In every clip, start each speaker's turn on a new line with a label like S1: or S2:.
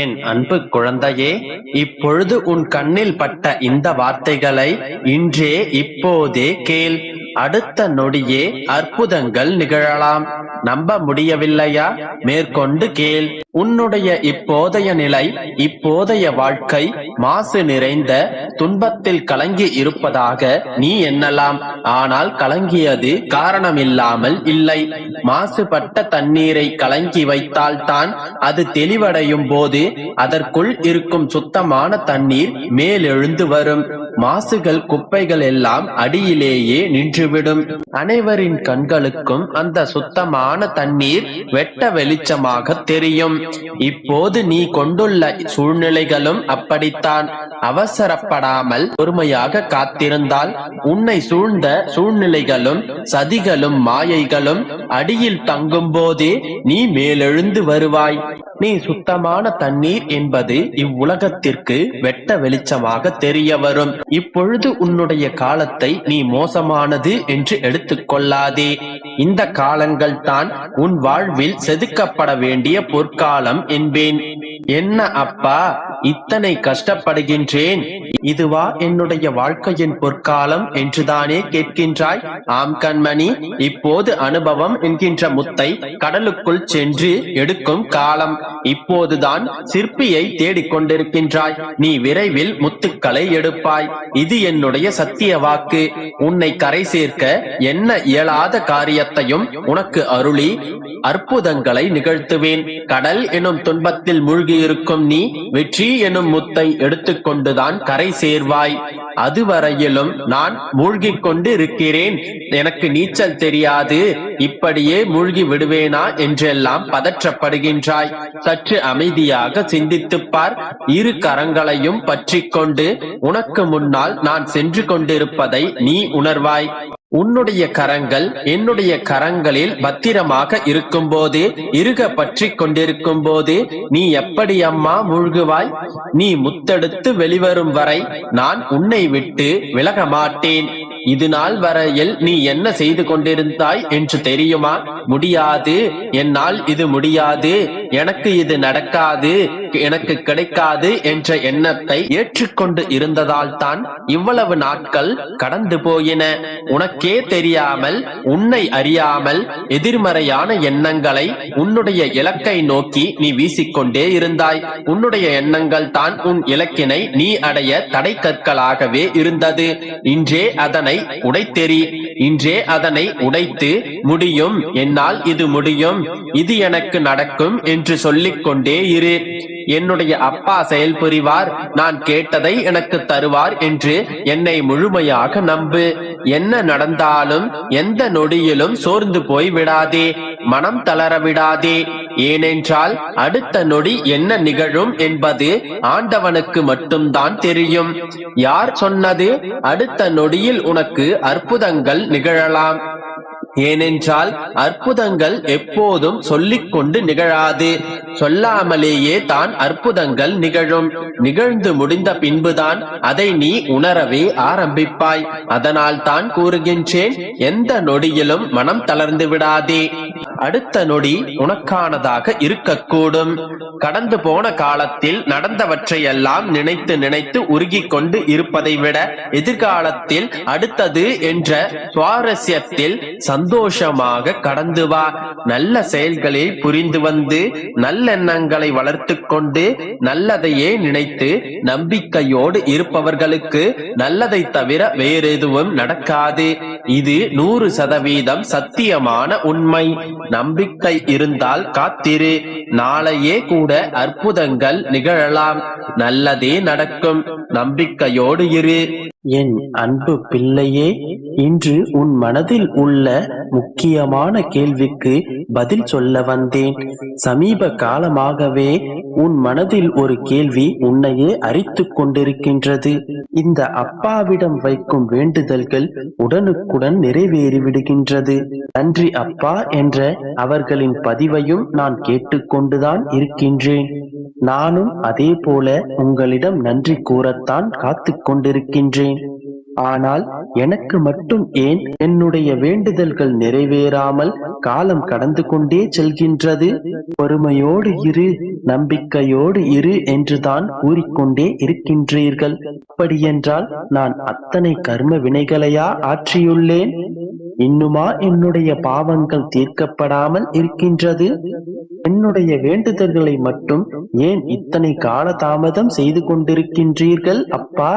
S1: என் அன்பு குழந்தையே, இப்பொழுது உன் கண்ணில் பட்ட இந்த வார்த்தைகளை இன்றே இப்போதே கேள். அடுத்த நொடியே அற்புதங்கள் நிகழலாம். நம்ப முடியவில்லையா? மேற்கொண்டு கேள். உன்னுடைய இப்போதைய நிலை, இப்போதைய வாழ்க்கை மாசு நிறைந்த துன்பத்தில் கலங்கி இருப்பதாக நீ எண்ணலாம். ஆனால் கலங்கியது காரணமில்லாமல் இல்லை. மாசுபட்ட தண்ணீரை கலங்கி வைத்தால்தான் அது தெளிவடையும் போது அதற்குள் இருக்கும் சுத்தமான தண்ணீர் மேலெழுந்து வரும். மாசுகள், குப்பைகள் எல்லாம் அடியிலேயே நின்றுவிடும். அனைவரின் கண்களுக்கும் அந்த சுத்தமான தண்ணீர் வெட்ட வெளிச்சமாக தெரியும். இப்போது நீ கொண்டுள்ள சூழ்நிலைகளும் அப்படித்தான். அவசரப்படாமல் பொறுமையாக காத்திருந்தால் உன்னை சூழ்ந்த சூழ்நிலைகளும் சதிகளும் மாயைகளும் அடியில் தங்கும் போதே நீ மேலெழுந்து வருவாய். நீ சுத்தமான தண்ணீர் என்பது இவ்வுலகத்திற்கு வெட்ட வெளிச்சமாக தெரிய வரும். இப்பொழுது உன்னுடைய காலத்தை நீ மோசமானது என்று எடுத்துக்கொள்ளாதே. இந்த காலங்கள் தான் உன் வாழ்வில் செதுக்கப்பட வேண்டிய பொற்காலம் என்பேன். என்ன அப்பா, இத்தனை கஷ்டப்படுகின்றேன், இதுவா என்னுடைய வாழ்க்கையின் பொற்காலம் என்றுதானே கேட்கின்றாய்? ஆம் கண்மணி, இப்போது அனுபவம் என்கின்ற முத்தை கடலுக்குள் சென்று எடுக்கும் காலம். இப்போதுதான் சிற்பியை தேடிக்கொண்டிருக்கின்றாய். நீ விரைவில் முத்துக்களை எடுப்பாய். இது என்னுடைய சத்திய வாக்கு. உன்னை கரை சேர்க்க என்ன இயலாத காரியத்தையும் உனக்கு அருளி அற்புதங்களை நிகழ்த்துவேன். கடல் எனும் துன்பத்தில் மூழ்கியிருக்கும் நீ வெற்றி எனும் முத்தை எடுத்துக்கொண்டுதான் கரை சேர்வாய். அதுவரையிலும் நான் மூழ்கிக் கொண்டு இருக்கிறேன், எனக்கு நீச்சல் தெரியாது, இப்படியே மூழ்கி விடுவேனா என்றெல்லாம் பதற்றப்படுகின்றாய். சற்று அமைதியாக சிந்தித்துப் பார். இரு கரங்களையும் பற்றி கொண்டு உனக்கு முன்னால் நான் சென்று கொண்டிருப்பதை நீ உணர்வாய். உன்னுடைய கரங்கள் என்னுடைய கரங்களில் பத்திரமாக இருக்கும் போது, இறுக பற்றி கொண்டிருக்கும் போது நீ எப்படி அம்மா மூழ்குவாய்? நீ முத்தெடுத்து வெளிவரும் வரை நான் உன்னை விட்டு விலக மாட்டேன். இது நாள் வரையில் நீ என்ன செய்து கொண்டிருந்தாய் என்று தெரியுமா? முடியாது, என்னால் இது முடியாது, எனக்கு இது நடக்காது, எனக்கு கிடைக்காது என்ற எண்ணத்தை ஏற்றுக்கொண்டு இருந்ததால் தான் இவ்வளவு நாட்கள் கடந்து போயின. உனக்கே தெரியாமல், உன்னை அறியாமல் எதிர்மறையான எண்ணங்களை உன்னுடைய இலக்கை நோக்கி நீ வீசிக்கொண்டே இருந்தாய். உன்னுடைய எண்ணங்கள் தான் உன் இலக்கினை நீ அடைய தடை கற்களாகவே இருந்தது. இன்றே அதனை உடைத்தெறி. இன்றே அதனை உடைத்து முடியும், என்னால் இது முடியும், இது எனக்கு நடக்கும் என்று சொல்லிக் கொண்டே இரு. என்னுடைய அப்பா செயல் புரிவார், நான் கேட்டதை எனக்கு தருவார் என்று என்னை முழுமையாக நம்பு. என்ன நடந்தாலும் எந்த நொடியிலும் சோர்ந்து போய் விடாதே, மனம் தளர விடாதே. ஏனென்றால் அடுத்த நொடி என்ன நிகழும் என்பது ஆண்டவனுக்கு மட்டும்தான் தெரியும். யார் சொன்னது அடுத்த நொடியில் உனக்கு அற்புதங்கள் நிகழலாம்? ஏனென்றால் அற்புதங்கள் எப்போதும் சொல்லிக் கொண்டு நிகழாது, சொல்லாமலேயே தான் அற்புதங்கள் நிகழும். நிகழ்ந்து முடிந்த பின்புதான் அதை நீ உணரவே ஆரம்பிப்பாய். அதனால் தான் கூறுகின்றேன், எந்த நொடியிலும் மனம் தளர்ந்து விடாதே. அடுத்த நொடி உனக்கானதாக இருக்கக்கூடும். கடந்து போன காலத்தில் நடந்தவற்றையெல்லாம் நினைத்து நினைத்து உருகிக் கொண்டு இருப்பதை விட எதிர்காலத்தில் அடுத்தது என்ற சுவாரஸ்யத்தில் சந்தோஷமாக கடந்து வா. நல்ல செயல்களை புரிந்து வந்து நல்லெண்ணங்களை வளர்த்து கொண்டு நல்லதையே நினைத்து நம்பிக்கையோடு இருப்பவர்களுக்கு நல்லதை தவிர வேறெதுவும் நடக்காது. இது 100% சத்தியமான உண்மை. நம்பிக்கை இருந்தால் காத்திரு. நாளையே கூட அற்புதங்கள் நிகழலாம். நல்லதே நடக்கும். நம்பிக்கையோடு இரு. என் அன்பு பிள்ளையே, இன்று உன் மனதில் உள்ள முக்கியமான கேள்விக்கு பதில் சொல்ல வந்தேன். சமீப காலமாகவே உன் மனதில் ஒரு கேள்வி உன்னையே அரித்துக் கொண்டிருக்கின்றது. இந்த அப்பாவிடம் வைக்கும் வேண்டுதல்கள் உடனுக்குடன் நிறைவேறிவிடுகின்றது. நன்றி அப்பா என்ற அவர்களின் பதிவையும் நான் கேட்டுக்கொண்டுதான் இருக்கின்றேன். நானும் அதே போல உங்களிடம் நன்றி கூறத்தான் காத்து கொண்டிருக்கின்றேன். ஆனால் எனக்கு மட்டும் ஏன் என்னுடைய வேண்டுதல்கள் நிறைவேறாமல் காலம் கடந்து கொண்டே செல்கின்றது? பொறுமையோடு இரு, நம்பிக்கையோடு இரு என்றுதான் கூறிக்கொண்டே இருக்கின்றீர்கள். அப்படியென்றால் நான் அத்தனை கர்ம வினைகளையா ஆற்றியுள்ளேன்? இன்னுமா என்னுடைய பாவங்கள் தீர்க்கப்படாமல் இருக்கின்றது? என்னுடைய வேண்டுதல்களை மட்டும் ஏன் இத்தனை கால தாமதம் செய்து கொண்டிருக்கின்றீர்கள் அப்பா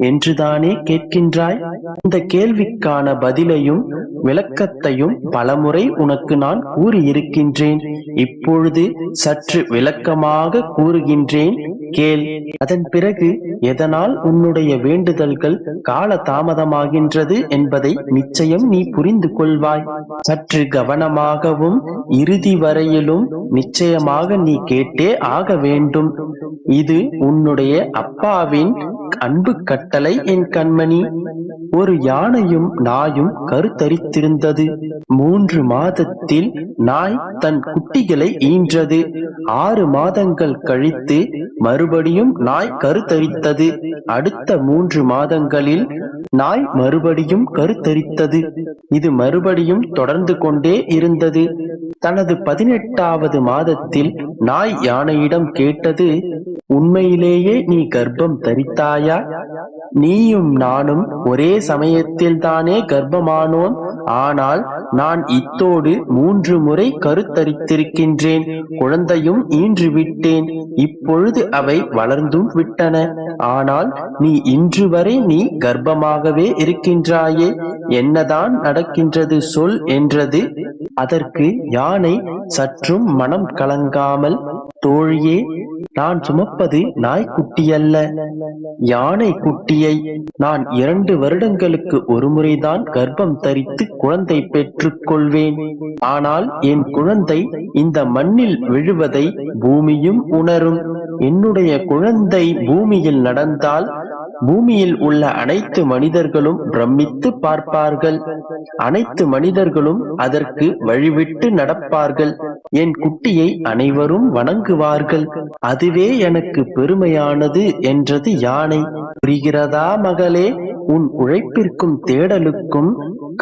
S1: என்றுதானே கேட்கின்றாய்? இந்த கேள்விக்கான பதிலையும் விளக்கத்தையும் பலமுறை உனக்கு நான் கூறியிருக்கின்றேன். இப்பொழுது சற்று விளக்கமாக கூறுகின்றேன், கேள். அதன் பிறகு எதனால் உன்னுடைய வேண்டுதல்கள் கால தாமதமாகின்றது என்பதை நிச்சயம் நீ புரிந்து கொள்வாய். சற்று கவனமாகவும் இறுதி வரையிலும் நிச்சயமாக நீ கேட்டே ஆக வேண்டும். இது உன்னுடைய அப்பாவின் அன்பு கட்டளை என் கண்மணி. ஒரு யானையும் நாயும் கருத்தரித்திருந்தது. 3 மாதத்தில் நாய் தன் குட்டிகளை ஈன்றது. 6 மாதங்கள் கழித்து மறுபடியும் நாய் கருத்தரித்தது. அடுத்த 3 மாதங்களில் நாய் மறுபடியும் கருத்தரித்தது. இது மறுபடியும் தொடர்ந்து கொண்டே இருந்தது. தனது 18வது மாதத்தில் நாய் யானையிடம் கேட்டது, உண்மையிலேயே நீ கர்ப்பம் தரித்தாயா? நீயும் நானும் ஒரே சமயத்தில் தானே கர்ப்பமானோம். ஆனால் நான் இத்தோடு 3 முறை கருத்தரித்திருக்கின்றேன். குழந்தையும் ஈன்று விட்டேன். இப்பொழுது அவை வளர்ந்தும் விட்டன. ஆனால் நீ இன்று வரை நீ கர்ப்பமாகவே இருக்கின்றாயே, என்னதான் நடக்கின்றது சொல் என்றது. அதற்கு யானை சற்றும் மனம் கலங்காமல், தோழியே, நான் சுமப்பது நாய்க்குட்டியல்ல, யானை குட்டியை. நான் 2 வருடங்களுக்கு ஒரு முறைதான் கர்ப்பம் தரித்து குழந்தை பெற்றுக் கொள்வேன். ஆனால் என் குழந்தை இந்த மண்ணில் விழுவதை பூமியும் உணரும். என்னுடைய குழந்தை பூமியில் நடந்தால் பூமியில் உள்ள அனைத்து மனிதர்களும் பிரமித்து பார்ப்பார்கள். அனைத்து மனிதர்களும் அதற்கு வழிவிட்டு நடப்பார்கள். என் குட்டியை அனைவரும் வணங்குவார்கள். அதுவே எனக்கு பெருமையானது என்றது யானை. புரிகிறதா மகளே? உன் உழைப்பிற்கும் தேடலுக்கும்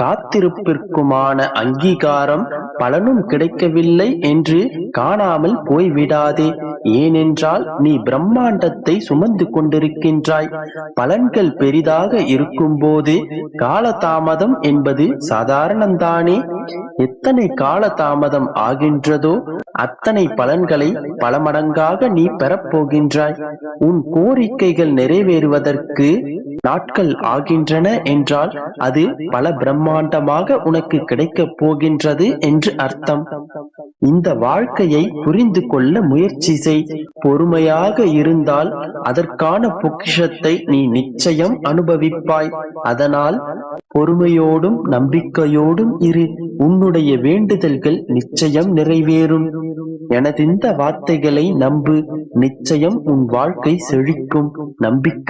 S1: காத்திருப்பிற்குமான அங்கீகாரம் பலனும் கிடைக்கவில்லை என்று காணாமல் போய்விடாதே. ஏனென்றால் நீ பிரம்மாண்டத்தை சுமந்து கொண்டிருக்கின்றாய். பலன்கள் பெரிதாக இருக்கும்போது காலதாமதம் என்பது சாதாரணம்தானே. எத்தனை காலதாமதம் ஆகின்றதோ அத்தனை பலன்களை பல மடங்காக நீ பெறப்போகின்றாய். உன் கோரிக்கைகள் நிறைவேறுவதற்கு நாட்கள் ஆகின்றன என்றால் அது பல பிரம்மாண்டமாக உனக்கு கிடைக்கப் போகின்றது என்று அர்த்தம். இந்த வாழ்க்கையை புரிந்து கொள்ள முயற்சி செய். பொறுமையாக இருந்தால் அதற்கான பொக்கிஷத்தை நீ நிச்சயம் அனுபவிப்பாய். அதனால் பொறுமையோடும் நம்பிக்கையோடும் இரு. உன்னுடைய வேண்டுதல்கள் நிச்சயம் நிறைவேறும். எனது இந்த வார்த்தைகளை நம்பு. நிச்சயம் உன் வாழ்க்கை செழிக்கும். நம்பிக்கை